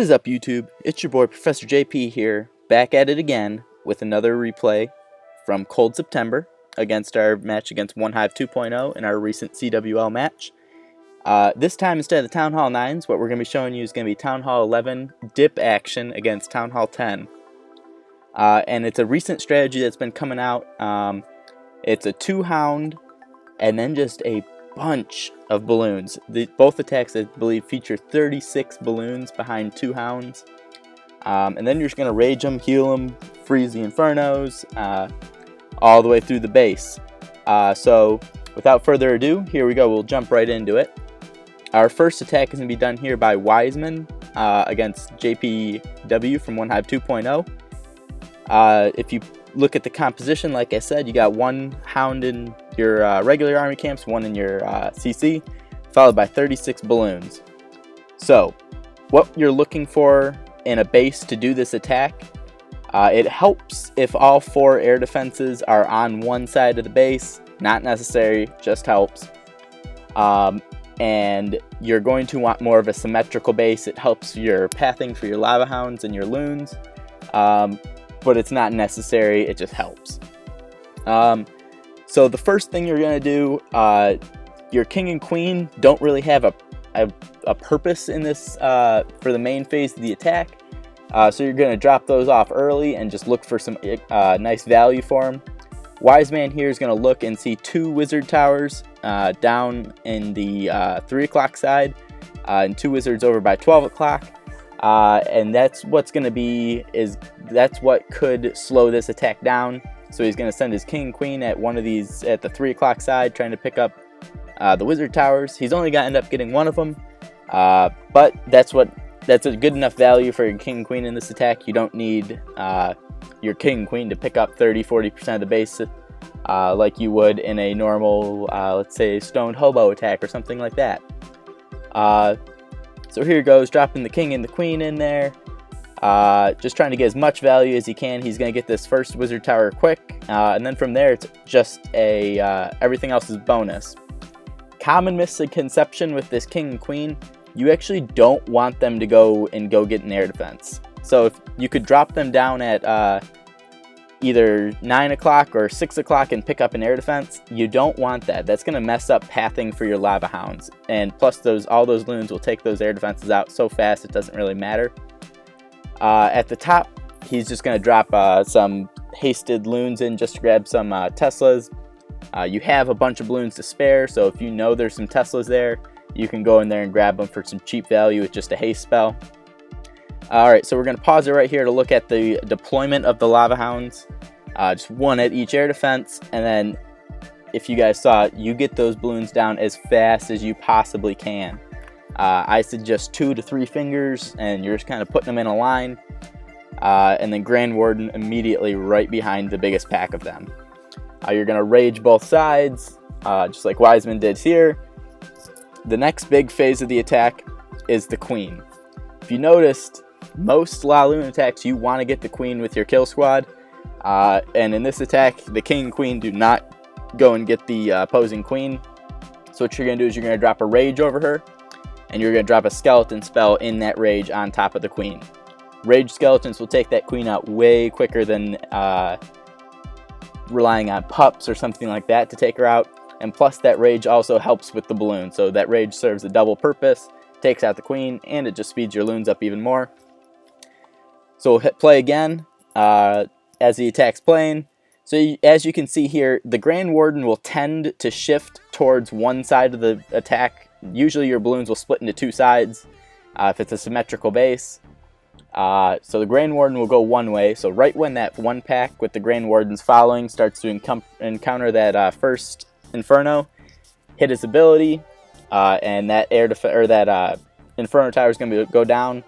What is up, YouTube? It's your boy Professor JP here, back at it again with another replay from Cold September against our match against Onehive 2.0 in our recent CWL match. This time, instead of the Town Hall 9s, what we're going to be showing you is going to be Town Hall 11 dip action against Town Hall 10. And it's a recent strategy that's been coming out. It's a 2 Hound and then just a bunch of balloons. Both attacks, I believe, feature 36 balloons behind 2 Hounds. And then you're just going to rage them, heal them, freeze the Infernos, all the way through the base. So without further ado, here we go. We'll jump right into it. Our first attack is going to be done here by Wiseman against JPW from Onehive 2.0. If you look at the composition, like I said, you got 1 Hound in your regular army camps, 1 in your CC, followed by 36 balloons. So, what you're looking for in a base to do this attack, it helps if all 4 air defenses are on one side of the base. Not necessary, just helps. And you're going to want more of a symmetrical base. It helps your pathing for your Lava Hounds and your Loons. But it's not necessary, it just helps. So the first thing you're going to do, your King and Queen don't really have a purpose in this for the main phase of the attack. So you're going to drop those off early and just look for some nice value for them. Wise Man here is going to look and see 2 Wizard Towers down in the 3 o'clock side and 2 Wizards over by 12 o'clock. And that's what's going to be, that's what could slow this attack down. So he's going to send his King and Queen at one of these, at the 3 o'clock side, trying to pick up the Wizard Towers. He's only going to end up getting 1 of them, but that's a good enough value for your King and Queen in this attack. You don't need your King and Queen to pick up 30-40% of the base like you would in a normal, let's say, Stoned Hobo attack or something like that. So here goes, dropping the King and the Queen in there. Just trying to get as much value as he can. He's going to get this first Wizard Tower quick. And then from there, it's just everything else is bonus. Common misconception with this King and Queen, you actually don't want them to go get an air defense. So if you could drop them down at either 9 o'clock or 6 o'clock and pick up an air defense, you don't want that. That's going to mess up pathing for your Lava Hounds. And plus, all those Loons will take those air defenses out so fast it doesn't really matter. At the top, he's just going to drop some hasted Loons in just to grab some Teslas. You have a bunch of balloons to spare, so if you know there's some Teslas there, you can go in there and grab them for some cheap value with just a haste spell. Alright, so we're going to pause it right here to look at the deployment of the Lava Hounds. Just 1 at each air defense, and then, if you guys saw it, you get those balloons down as fast as you possibly can. I suggest 2 to 3 fingers, and you're just kind of putting them in a line, and then Grand Warden immediately right behind the biggest pack of them. You're going to rage both sides, just like Wiseman did here. The next big phase of the attack is the Queen. If you noticed, most La Loon attacks, you want to get the Queen with your kill squad. And in this attack, the King and Queen do not go and get the opposing Queen. So what you're going to do is you're going to drop a Rage over her, and you're going to drop a Skeleton spell in that Rage on top of the Queen. Rage Skeletons will take that Queen out way quicker than relying on pups or something like that to take her out. And plus, that Rage also helps with the balloon. So that Rage serves a double purpose, takes out the Queen, and it just speeds your Loons up even more. So we'll hit play again as the attack's playing. So as you can see here, the Grand Warden will tend to shift towards one side of the attack. Usually your balloons will split into 2 sides if it's a symmetrical base. So the Grand Warden will go one way. So right when that 1 pack with the Grand Wardens following starts to encounter that first Inferno, hit his ability, and that Inferno Tower is going to go down.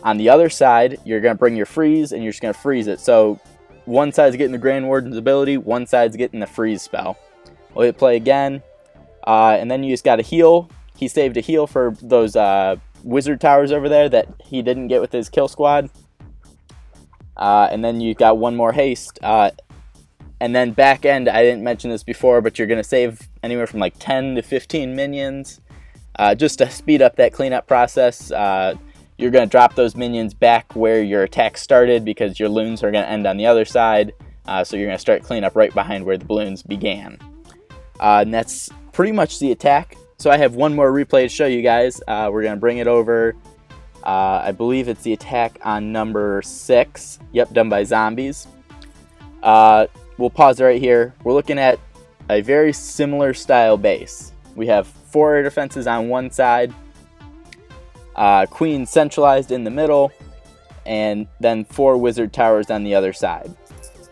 On the other side, you're going to bring your freeze, and you're just going to freeze it. So one side's getting the Grand Warden's ability, one side's getting the freeze spell. We'll hit play again, and then you just got to heal. He saved a heal for those Wizard Towers over there that he didn't get with his kill squad. And then you got 1 more haste. And then back end, I didn't mention this before, but you're going to save anywhere from like 10 to 15 minions just to speed up that cleanup process. you're going to drop those minions back where your attack started because your loons are going to end on the other side. So you're going to start cleanup right behind where the balloons began. And that's pretty much the attack. So I have one more replay to show you guys. We're going to bring it over. I believe it's the attack on number 6. Yep, done by zombies. We'll pause right here. We're looking at a very similar style base. We have 4 air defenses on one side, queen centralized in the middle, and then 4 wizard towers on the other side.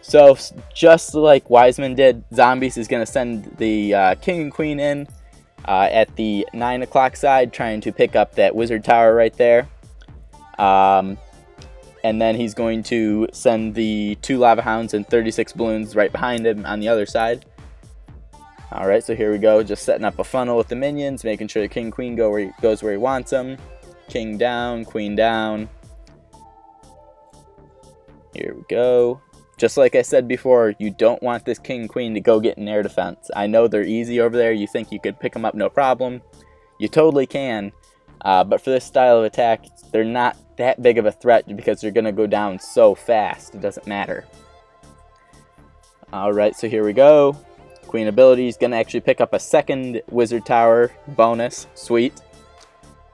So just like Wiseman did, Zombies is going to send the king and queen in at the 9 o'clock side, trying to pick up that wizard tower right there. And then he's going to send the 2 lava hounds and 36 balloons right behind him on the other side. Alright, so here we go, just setting up a funnel with the minions, making sure the king and queen goes where he wants them. King down, queen down. Here we go. Just like I said before, you don't want this king and queen to go get an air defense. I know they're easy over there. You think you could pick them up no problem. You totally can. But for this style of attack, they're not that big of a threat because they're going to go down so fast. It doesn't matter. Alright, so here we go. Queen ability is going to actually pick up a second wizard tower bonus. Sweet.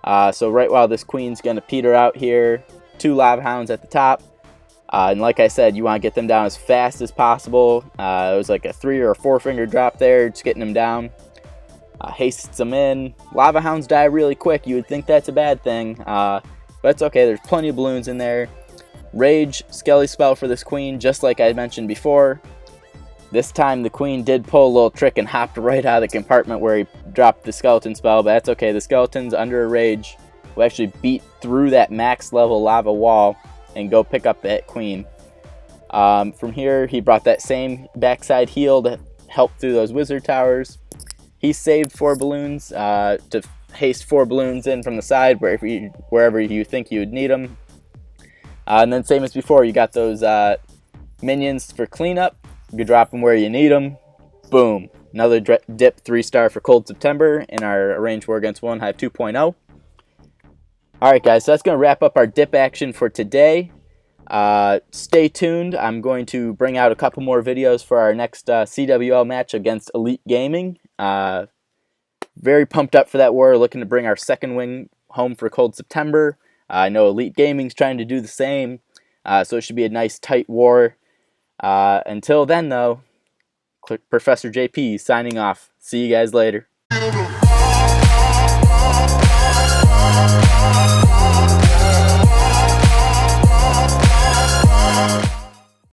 So right while this queen's going to peter out here, 2 lava hounds at the top. And like I said, you want to get them down as fast as possible. It was like a 3 or 4 finger drop there, just getting them down. Hastes them in. Lava hounds die really quick. You would think that's a bad thing, but it's okay. There's plenty of balloons in there. Rage, Skelly spell for this queen, just like I mentioned before. This time the queen did pull a little trick and hopped right out of the compartment where he dropped the skeleton spell, but that's okay. The skeletons under a rage will actually beat through that max level lava wall and go pick up that queen. From here, he brought that same backside heal to help through those wizard towers. He saved 4 balloons to haste 4 balloons in from the side wherever you think you would need them. And then same as before, you got those minions for cleanup. You can drop them where you need them. Boom. Another dip 3-star for Cold September in our Arranged War against Onehive 2.0. Alright guys, so that's going to wrap up our dip action for today. Stay tuned. I'm going to bring out a couple more videos for our next CWL match against Elite Gaming. Very pumped up for that war. Looking to bring our second wing home for Cold September. I know Elite Gaming's trying to do the same. So it should be a nice tight war. Until then though, Professor JP signing off. See you guys later.